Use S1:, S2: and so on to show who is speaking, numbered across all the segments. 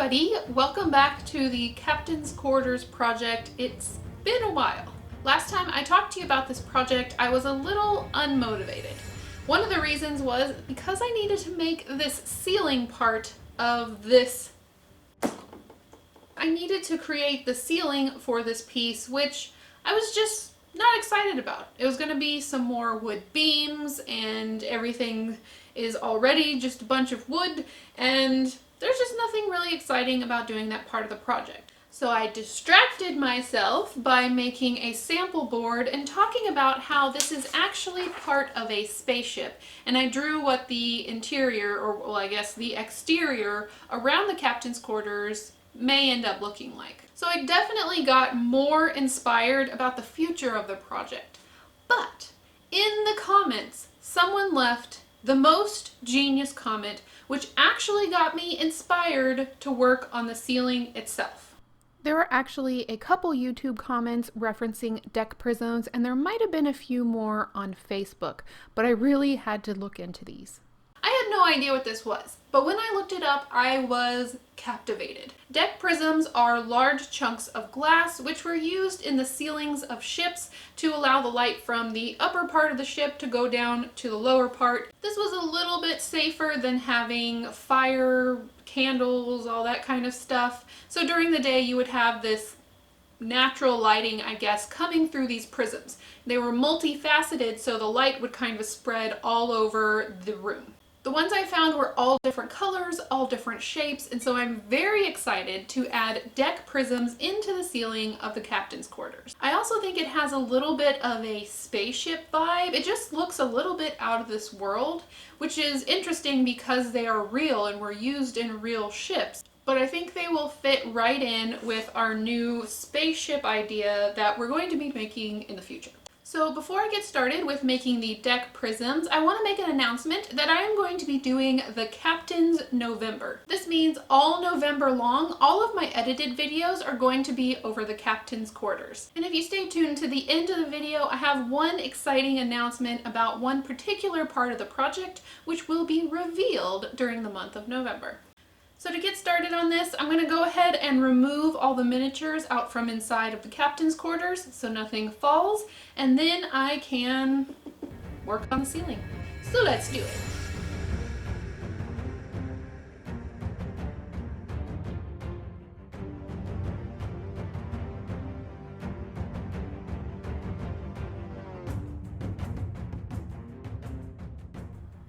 S1: everybody, welcome back to the Captain's Quarters project. It's been a while. Last time I talked to you about this project, I was a little unmotivated. One of the reasons was because I needed to make this ceiling part of this. I needed to create the ceiling for this piece, which I was just not excited about. It was going to be some more wood beams, and everything is already just a bunch of wood, and there's just nothing really exciting about doing that part of the project. So I distracted myself by making a sample board and talking about how this is actually part of a spaceship. And I drew what the interior, or well, I guess the exterior around the captain's quarters may end up looking like. So I definitely got more inspired about the future of the project. But in the comments, someone left the most genius comment, which actually got me inspired to work on the ceiling itself. There are actually a couple YouTube comments referencing deck prisms, and there might have been a few more on Facebook, but I really had to look into these. I had no idea what this was, but when I looked it up, I was captivated. Deck prisms are large chunks of glass which were used in the ceilings of ships to allow the light from the upper part of the ship to go down to the lower part. This was a little bit safer than having fire, candles, all that kind of stuff. So during the day you would have this natural lighting, I guess, coming through these prisms. They were multifaceted, so the light would kind of spread all over the room. The ones I found were all different colors, all different shapes, and so I'm very excited to add deck prisms into the ceiling of the captain's quarters. I also think it has a little bit of a spaceship vibe. It just looks a little bit out of this world, which is interesting because they are real and were used in real ships. But I think they will fit right in with our new spaceship idea that we're going to be making in the future. So before I get started with making the deck prisms, I want to make an announcement that I am going to be doing the Captain's November. This means all November long, all of my edited videos are going to be over the Captain's quarters. And if you stay tuned to the end of the video, I have one exciting announcement about one particular part of the project, which will be revealed during the month of November. So to get started on this, I'm going to go ahead and remove all the miniatures out from inside of the captain's quarters so nothing falls, and then I can work on the ceiling. So let's do it.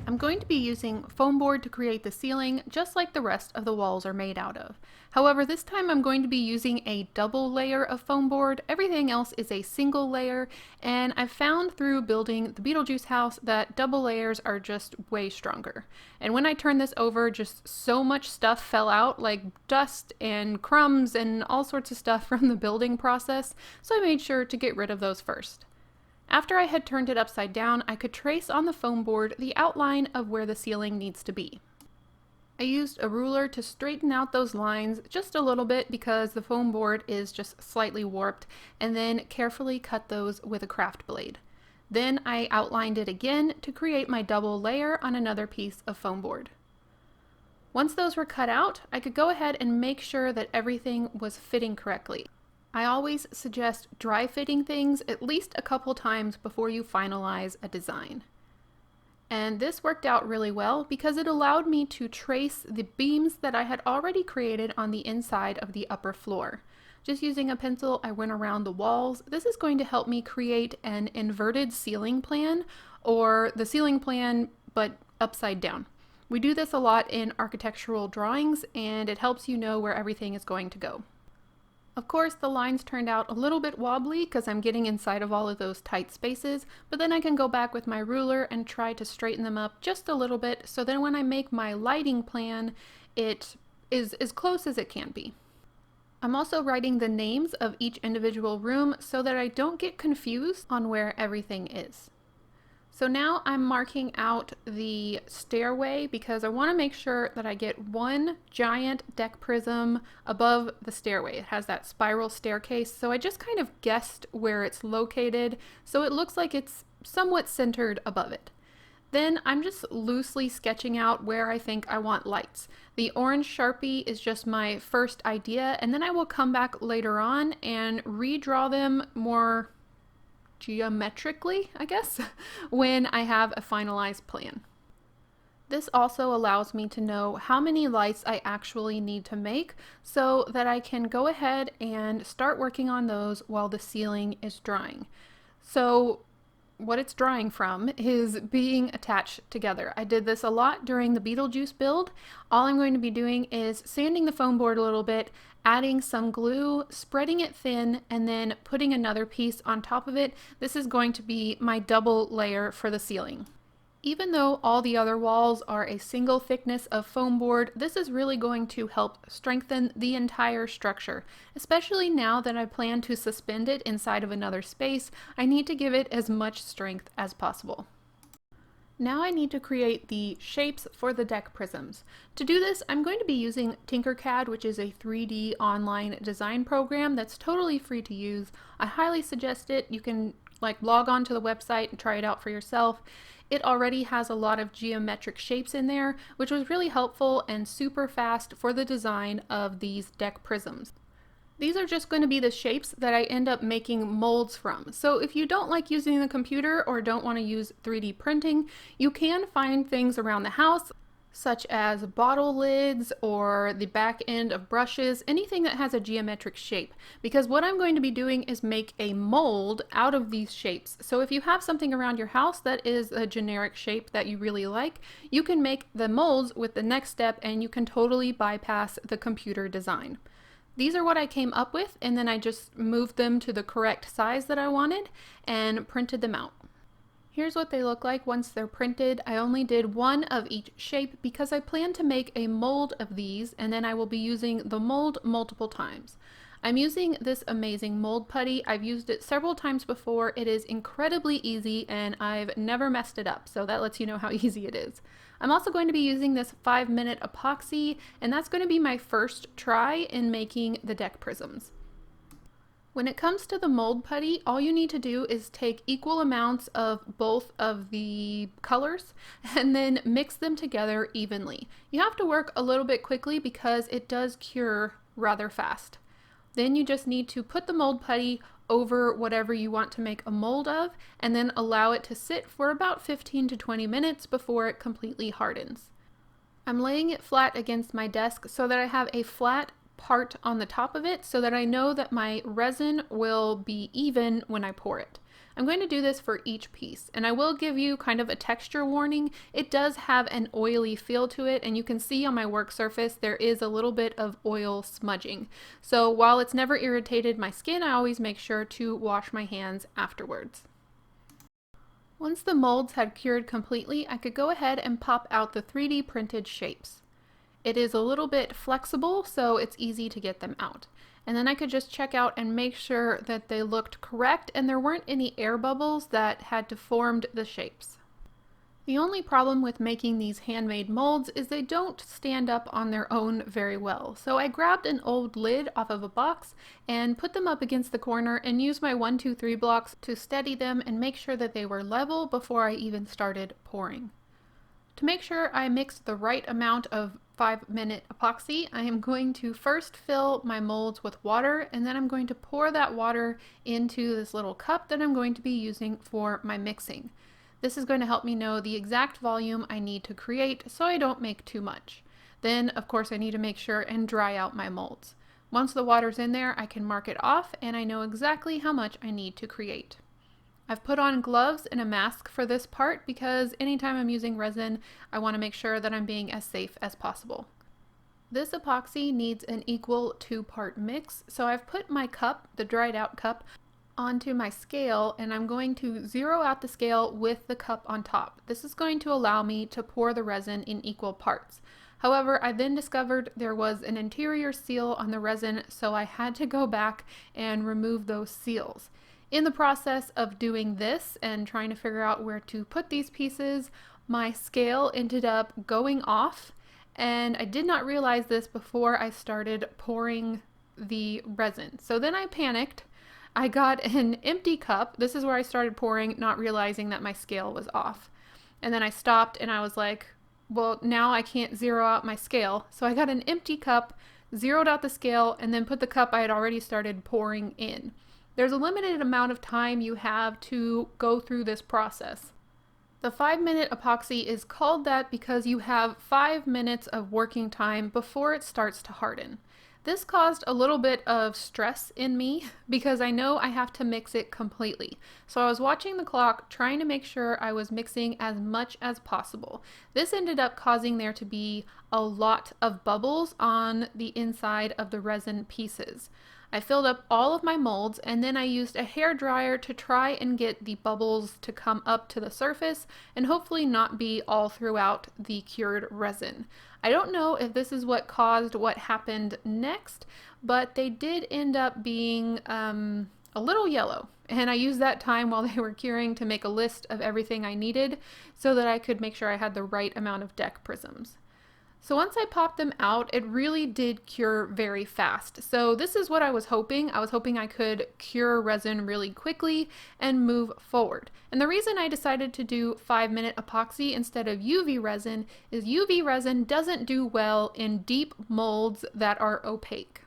S1: I'm going to be using foam board to create the ceiling, just like the rest of the walls are made out of. However, this time I'm going to be using a double layer of foam board. Everything else is a single layer, and I've found through building the Beetlejuice house that double layers are just way stronger. And when I turned this over, just so much stuff fell out, like dust and crumbs and all sorts of stuff from the building process, so I made sure to get rid of those first. After I had turned it upside down, I could trace on the foam board the outline of where the ceiling needs to be. I used a ruler to straighten out those lines just a little bit because the foam board is just slightly warped, and then carefully cut those with a craft blade. Then I outlined it again to create my double layer on another piece of foam board. Once those were cut out, I could go ahead and make sure that everything was fitting correctly. I always suggest dry fitting things at least a couple times before you finalize a design. And this worked out really well because it allowed me to trace the beams that I had already created on the inside of the upper floor. Just using a pencil, I went around the walls. This is going to help me create an inverted ceiling plan, or the ceiling plan but upside down. We do this a lot in architectural drawings, and it helps you know where everything is going to go. Of course, the lines turned out a little bit wobbly because I'm getting inside of all of those tight spaces, but then I can go back with my ruler and try to straighten them up just a little bit so then when I make my lighting plan, it is as close as it can be. I'm also writing the names of each individual room so that I don't get confused on where everything is. So now I'm marking out the stairway because I want to make sure that I get one giant deck prism above the stairway. It has that spiral staircase, so I just kind of guessed where it's located, so it looks like it's somewhat centered above it. Then I'm just loosely sketching out where I think I want lights. The orange Sharpie is just my first idea, and then I will come back later on and redraw them more geometrically, I guess, when I have a finalized plan. This also allows me to know how many lights I actually need to make so that I can go ahead and start working on those while the ceiling is drying. So what it's drying from is being attached together. I did this a lot during the Beetlejuice build. All I'm going to be doing is sanding the foam board a little bit, adding some glue, spreading it thin, and then putting another piece on top of it. This is going to be my double layer for the ceiling. Even though all the other walls are a single thickness of foam board, this is really going to help strengthen the entire structure. Especially now that I plan to suspend it inside of another space, I need to give it as much strength as possible. Now I need to create the shapes for the deck prisms. To do this, I'm going to be using Tinkercad, which is a 3D online design program that's totally free to use. I highly suggest it. You can log on to the website and try it out for yourself. It already has a lot of geometric shapes in there, which was really helpful and super fast for the design of these deck prisms. These are just going to be the shapes that I end up making molds from. So if you don't like using the computer or don't want to use 3D printing, you can find things around the house, such as bottle lids or the back end of brushes, anything that has a geometric shape. Because what I'm going to be doing is make a mold out of these shapes. So if you have something around your house that is a generic shape that you really like, you can make the molds with the next step and you can totally bypass the computer design. These are what I came up with, and then I just moved them to the correct size that I wanted and printed them out. Here's what they look like once they're printed. I only did one of each shape because I plan to make a mold of these, and then I will be using the mold multiple times. I'm using this amazing mold putty. I've used it several times before. It is incredibly easy and I've never messed it up, so that lets you know how easy it is. I'm also going to be using this 5-minute epoxy, and that's going to be my first try in making the deck prisms. When it comes to the mold putty, all you need to do is take equal amounts of both of the colors and then mix them together evenly. You have to work a little bit quickly because it does cure rather fast. Then you just need to put the mold putty over whatever you want to make a mold of and then allow it to sit for about 15 to 20 minutes before it completely hardens. I'm laying it flat against my desk so that I have a flat part on the top of it so that I know that my resin will be even when I pour it. I'm going to do this for each piece, and I will give you kind of a texture warning. It does have an oily feel to it, and you can see on my work surface there is a little bit of oil smudging. So while it's never irritated my skin, I always make sure to wash my hands afterwards. Once the molds had cured completely, I could go ahead and pop out the 3D printed shapes. It is a little bit flexible, so it's easy to get them out. And then I could just check out and make sure that they looked correct and there weren't any air bubbles that had deformed the shapes. The only problem with making these handmade molds is they don't stand up on their own very well. So I grabbed an old lid off of a box and put them up against the corner and used my 1, 2, 3 blocks to steady them and make sure that they were level before I even started pouring. To make sure I mixed the right amount of 5-minute epoxy, I am going to first fill my molds with water, and then I'm going to pour that water into this little cup that I'm going to be using for my mixing. This is going to help me know the exact volume I need to create so I don't make too much. Then, of course, I need to make sure and dry out my molds. Once the water's in there, I can mark it off and I know exactly how much I need to create. I've put on gloves and a mask for this part because anytime I'm using resin, I want to make sure that I'm being as safe as possible. This epoxy needs an equal 2-part mix, so I've put my cup, the dried out cup, onto my scale, and I'm going to zero out the scale with the cup on top. This is going to allow me to pour the resin in equal parts. However, I then discovered there was an interior seal on the resin, so I had to go back and remove those seals. In the process of doing this and trying to figure out where to put these pieces, my scale ended up going off, and I did not realize this before I started pouring the resin. So then I panicked. I got an empty cup. This is where I started pouring, not realizing that my scale was off. and then I stopped and I was like, well, now I can't zero out my scale. So I got an empty cup, zeroed out the scale, and then put the cup I had already started pouring in. There's a limited amount of time you have to go through this process. The 5-minute epoxy is called that because you have 5 minutes of working time before it starts to harden. This caused a little bit of stress in me because I know I have to mix it completely. So I was watching the clock, trying to make sure I was mixing as much as possible. This ended up causing there to be a lot of bubbles on the inside of the resin pieces. I filled up all of my molds, and then I used a hair dryer to try and get the bubbles to come up to the surface and hopefully not be all throughout the cured resin. I don't know if this is what caused what happened next, but they did end up being a little yellow. And I used that time while they were curing to make a list of everything I needed so that I could make sure I had the right amount of deck prisms. So once I popped them out, it really did cure very fast. So this is what I was hoping. I was hoping I could cure resin really quickly and move forward. And the reason I decided to do 5-minute epoxy instead of UV resin is UV resin doesn't do well in deep molds that are opaque.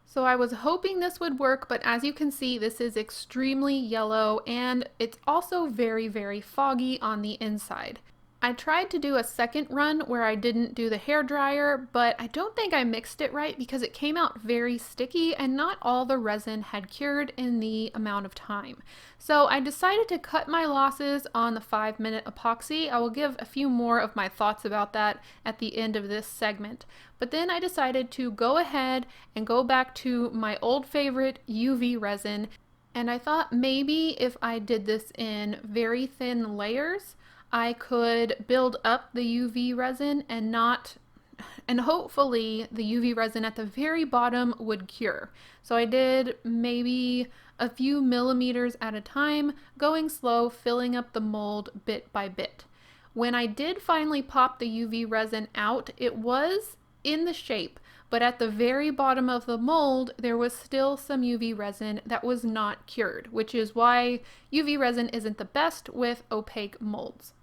S1: So I was hoping this would work, but as you can see, this is extremely yellow and it's also very, very foggy on the inside. I tried to do a second run where I didn't do the hair dryer, but I don't think I mixed it right because it came out very sticky and not all the resin had cured in the amount of time. So I decided to cut my losses on the 5-minute epoxy. I will give a few more of my thoughts about that at the end of this segment. But then I decided to go ahead and go back to my old favorite UV resin. And I thought maybe if I did this in very thin layers, I could build up the UV resin and hopefully the UV resin at the very bottom would cure. So I did maybe a few millimeters at a time, going slow, filling up the mold bit by bit. When I did finally pop the UV resin out, it was in the shape, but at the very bottom of the mold, there was still some UV resin that was not cured, which is why UV resin isn't the best with opaque molds.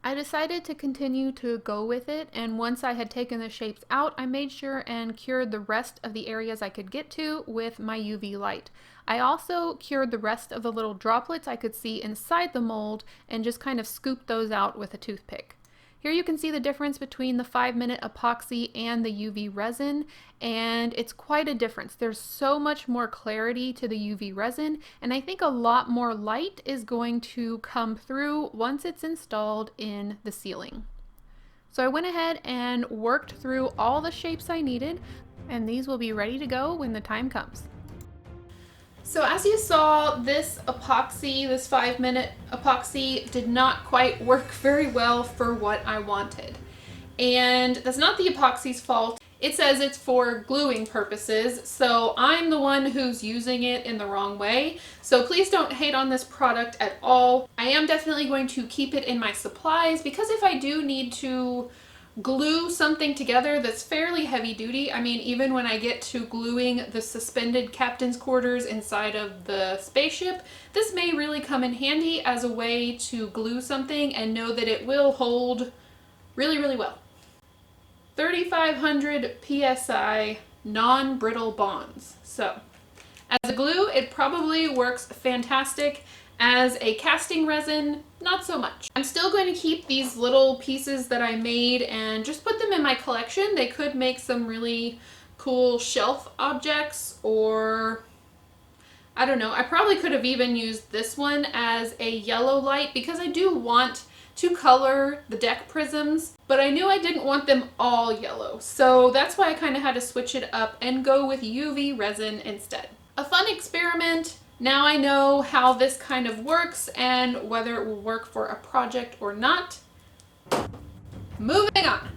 S1: I decided to continue to go with it, and once I had taken the shapes out, I made sure and cured the rest of the areas I could get to with my UV light. I also cured the rest of the little droplets I could see inside the mold and just kind of scooped those out with a toothpick. Here you can see the difference between the 5-minute epoxy and the UV resin, and it's quite a difference. There's so much more clarity to the UV resin, and I think a lot more light is going to come through once it's installed in the ceiling. So I went ahead and worked through all the shapes I needed, and these will be ready to go when the time comes. So as you saw, this epoxy, this 5-minute epoxy, did not quite work very well for what I wanted. And that's not the epoxy's fault. It says it's for gluing purposes, so I'm the one who's using it in the wrong way. So please don't hate on this product at all. I am definitely going to keep it in my supplies because if I do need to glue something together that's fairly heavy duty. I mean, even when I get to gluing the suspended captain's quarters inside of the spaceship, this may really come in handy as a way to glue something and know that it will hold really, really well. 3,500 PSI non-brittle bonds. So, as a glue, it probably works fantastic. As a casting resin, not so much. I'm still going to keep these little pieces that I made and just put them in my collection. They could make some really cool shelf objects, or I don't know. I probably could have even used this one as a yellow light because I do want to color the deck prisms, but I knew I didn't want them all yellow. So that's why I kind of had to switch it up and go with UV resin instead. A fun experiment. Now I know how this kind of works and whether it will work for a project or not. Moving on.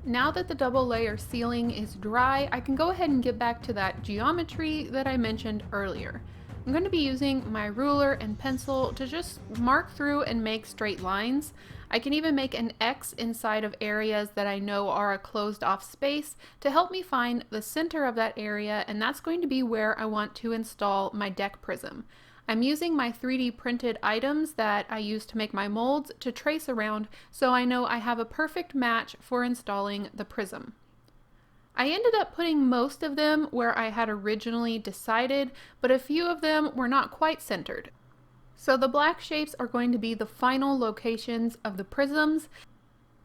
S1: Now that the double layer ceiling is dry, I can go ahead and get back to that geometry that I mentioned earlier. I'm going to be using my ruler and pencil to just mark through and make straight lines. I can even make an X inside of areas that I know are a closed off space to help me find the center of that area, and that's going to be where I want to install my deck prism. I'm using my 3D printed items that I use to make my molds to trace around so I know I have a perfect match for installing the prism. I ended up putting most of them where I had originally decided, but a few of them were not quite centered. So the black shapes are going to be the final locations of the prisms,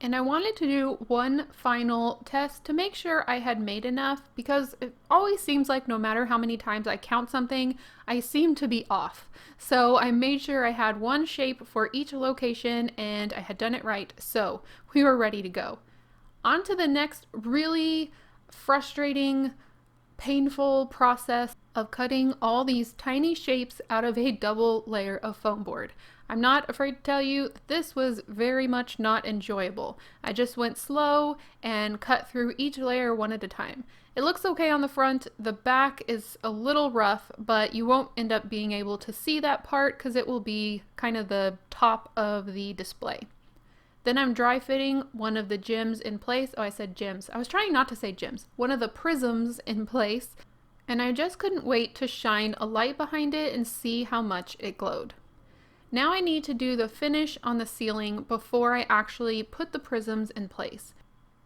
S1: and I wanted to do one final test to make sure I had made enough, because it always seems like no matter how many times I count something, I seem to be off. So I made sure I had one shape for each location and I had done it right, so we were ready to go. On to the next really frustrating, painful process of cutting all these tiny shapes out of a double layer of foam board. I'm not afraid to tell you this was very much not enjoyable. I just went slow and cut through each layer one at a time. It looks okay on the front. The back is a little rough, but you won't end up being able to see that part because it will be kind of the top of the display. Then I'm dry fitting one of the gems in place. Oh, I said gems. I was trying not to say gems. One of the prisms in place, and I just couldn't wait to shine a light behind it and see how much it glowed. Now I need to do the finish on the ceiling before I actually put the prisms in place.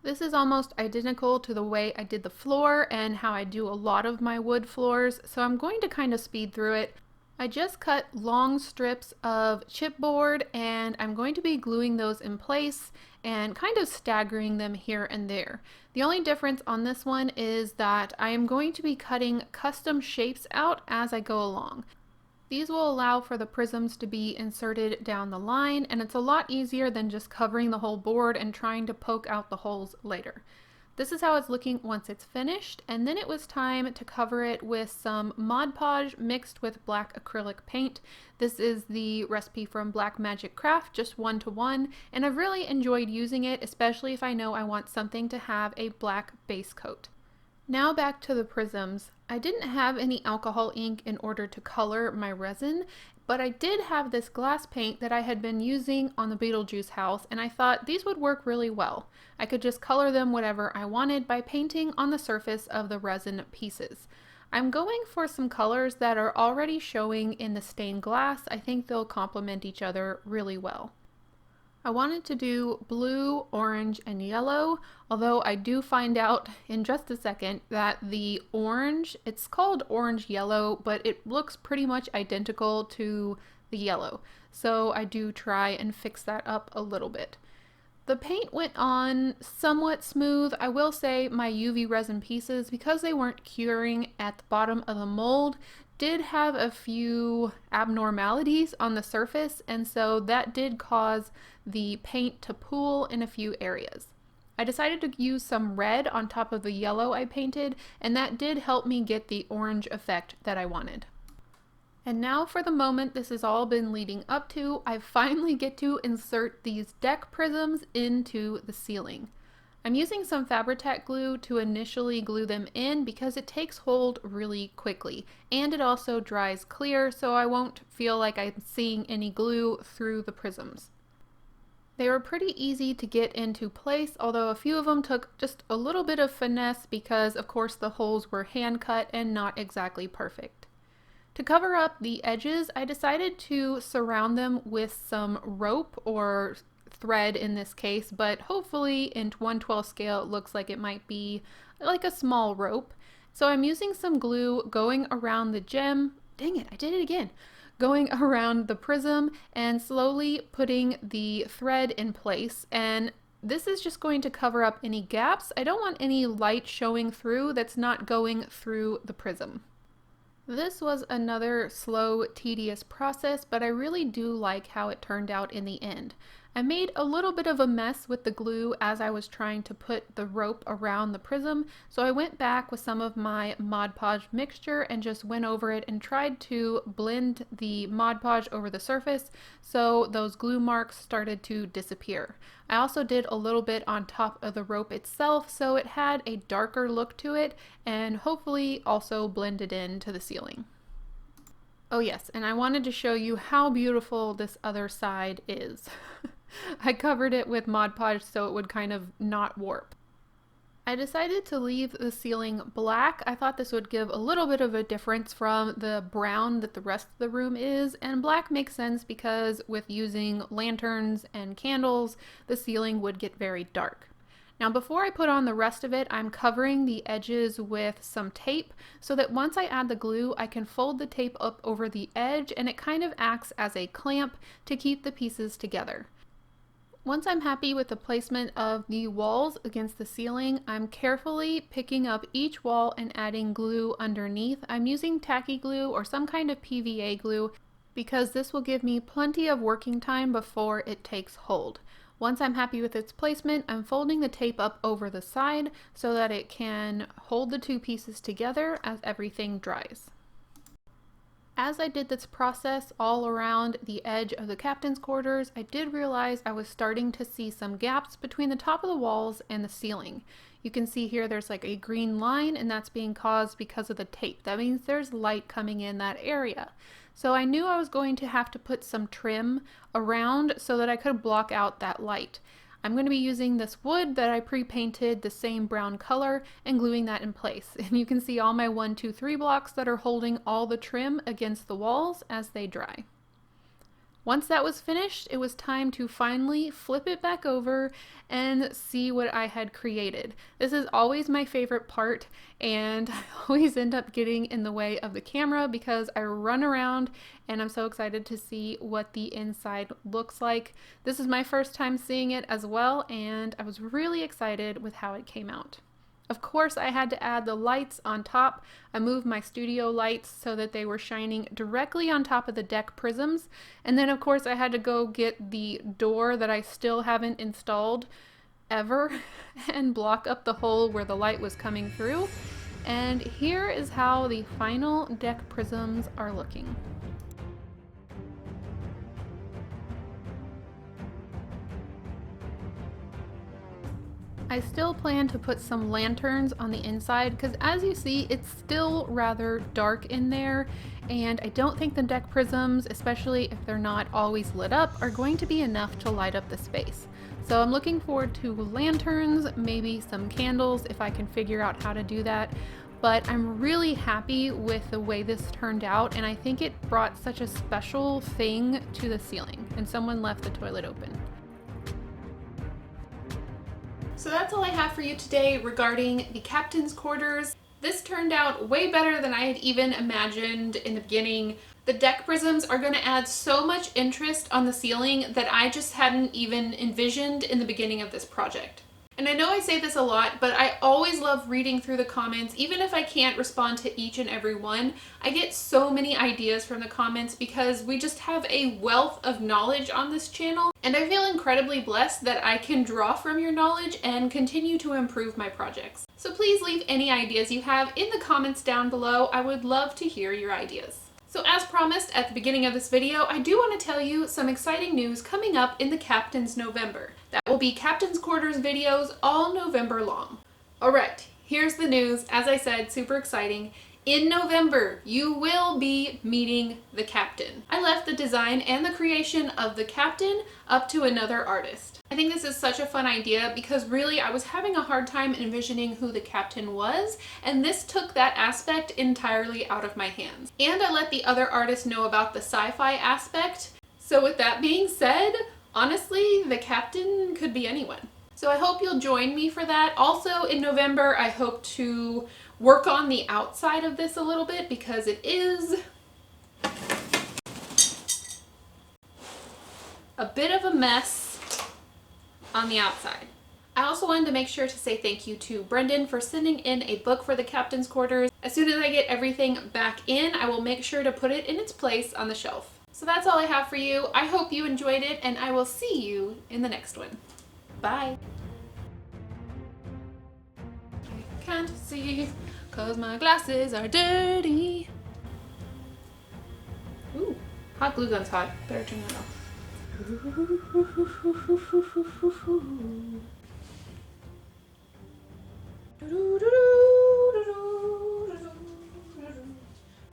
S1: This is almost identical to the way I did the floor and how I do a lot of my wood floors, so I'm going to kind of speed through it. I just cut long strips of chipboard and I'm going to be gluing those in place and kind of staggering them here and there. The only difference on this one is that I am going to be cutting custom shapes out as I go along. These will allow for the prisms to be inserted down the line, and it's a lot easier than just covering the whole board and trying to poke out the holes later. This is how it's looking once it's finished, and then it was time to cover it with some Mod Podge mixed with black acrylic paint. This is the recipe from Black Magic Craft, just 1-to-1, and I've really enjoyed using it, especially if I know I want something to have a black base coat. Now back to the prisms. I didn't have any alcohol ink in order to color my resin, but I did have this glass paint that I had been using on the Beetlejuice house, and I thought these would work really well. I could just color them whatever I wanted by painting on the surface of the resin pieces. I'm going for some colors that are already showing in the stained glass. I think they'll complement each other really well. I wanted to do blue, orange, and yellow, although I do find out in just a second that the orange, it's called orange yellow, but it looks pretty much identical to the yellow. So I do try and fix that up a little bit. The paint went on somewhat smooth. I will say my UV resin pieces, because they weren't curing at the bottom of the mold, did have a few abnormalities on the surface, and so that did cause the paint to pool in a few areas. I decided to use some red on top of the yellow I painted, and that did help me get the orange effect that I wanted. And now for the moment this has all been leading up to, I finally get to insert these deck prisms into the ceiling. I'm using some Fabri-Tac glue to initially glue them in because it takes hold really quickly, and it also dries clear, so I won't feel like I'm seeing any glue through the prisms. They were pretty easy to get into place, although a few of them took just a little bit of finesse because of course the holes were hand cut and not exactly perfect. To cover up the edges, I decided to surround them with some rope or thread in this case, but hopefully in 1/12 scale it looks like it might be like a small rope. So I'm using some glue going around the gem. Dang it, I did it again. Going around the prism and slowly putting the thread in place, and this is just going to cover up any gaps. I don't want any light showing through that's not going through the prism. This was another slow, tedious process, but I really do like how it turned out in the end. I made a little bit of a mess with the glue as I was trying to put the rope around the prism, so I went back with some of my Mod Podge mixture and just went over it and tried to blend the Mod Podge over the surface so those glue marks started to disappear. I also did a little bit on top of the rope itself so it had a darker look to it and hopefully also blended into the ceiling. Oh yes, and I wanted to show you how beautiful this other side is. I covered it with Mod Podge so it would kind of not warp. I decided to leave the ceiling black. I thought this would give a little bit of a difference from the brown that the rest of the room is, and black makes sense because with using lanterns and candles, the ceiling would get very dark. Now before I put on the rest of it, I'm covering the edges with some tape so that once I add the glue, I can fold the tape up over the edge and it kind of acts as a clamp to keep the pieces together. Once I'm happy with the placement of the walls against the ceiling, I'm carefully picking up each wall and adding glue underneath. I'm using tacky glue or some kind of PVA glue because this will give me plenty of working time before it takes hold. Once I'm happy with its placement, I'm folding the tape up over the side so that it can hold the two pieces together as everything dries. As I did this process all around the edge of the captain's quarters, I did realize I was starting to see some gaps between the top of the walls and the ceiling. You can see here there's like a green line, and that's being caused because of the tape. That means there's light coming in that area. So I knew I was going to have to put some trim around so that I could block out that light. I'm going to be using this wood that I pre-painted the same brown color and gluing that in place. And you can see all my 1, 2, 3 blocks that are holding all the trim against the walls as they dry. Once that was finished, it was time to finally flip it back over and see what I had created. This is always my favorite part, and I always end up getting in the way of the camera because I run around and I'm so excited to see what the inside looks like. This is my first time seeing it as well, and I was really excited with how it came out. Of course, I had to add the lights on top. I moved my studio lights so that they were shining directly on top of the deck prisms. And then of course I had to go get the door that I still haven't installed ever and block up the hole where the light was coming through. And here is how the final deck prisms are looking. I still plan to put some lanterns on the inside because as you see, it's still rather dark in there, and I don't think the deck prisms, especially if they're not always lit up, are going to be enough to light up the space. So I'm looking forward to lanterns, maybe some candles if I can figure out how to do that. But I'm really happy with the way this turned out, and I think it brought such a special thing to the ceiling. And someone left the toilet open. So that's all I have for you today regarding the captain's quarters. This turned out way better than I had even imagined in the beginning. The deck prisms are going to add so much interest on the ceiling that I just hadn't even envisioned in the beginning of this project. And I know I say this a lot, but I always love reading through the comments, even if I can't respond to each and every one. I get so many ideas from the comments because we just have a wealth of knowledge on this channel, and I feel incredibly blessed that I can draw from your knowledge and continue to improve my projects. So please leave any ideas you have in the comments down below. I would love to hear your ideas. So as promised at the beginning of this video, I do want to tell you some exciting news coming up in the Captain's November. That will be Captain's Quarters videos all November long. Alright, here's the news. As I said, super exciting. In November, you will be meeting the Captain. I left the design and the creation of the Captain up to another artist. I think this is such a fun idea because really I was having a hard time envisioning who the Captain was, and this took that aspect entirely out of my hands. And I let the other artists know about the sci-fi aspect. So with that being said, honestly, the Captain could be anyone. So I hope you'll join me for that. Also in November, I hope to work on the outside of this a little bit because it is a bit of a mess on the outside. I also wanted to make sure to say thank you to Brendan for sending in a book for the Captain's Quarters. As soon as I get everything back in, I will make sure to put it in its place on the shelf. So that's all I have for you. I hope you enjoyed it, and I will see you in the next one. Bye. I can't see 'cause my glasses are dirty. Ooh, hot glue gun's hot. Better turn that off.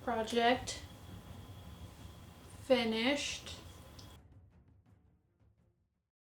S1: Project finished.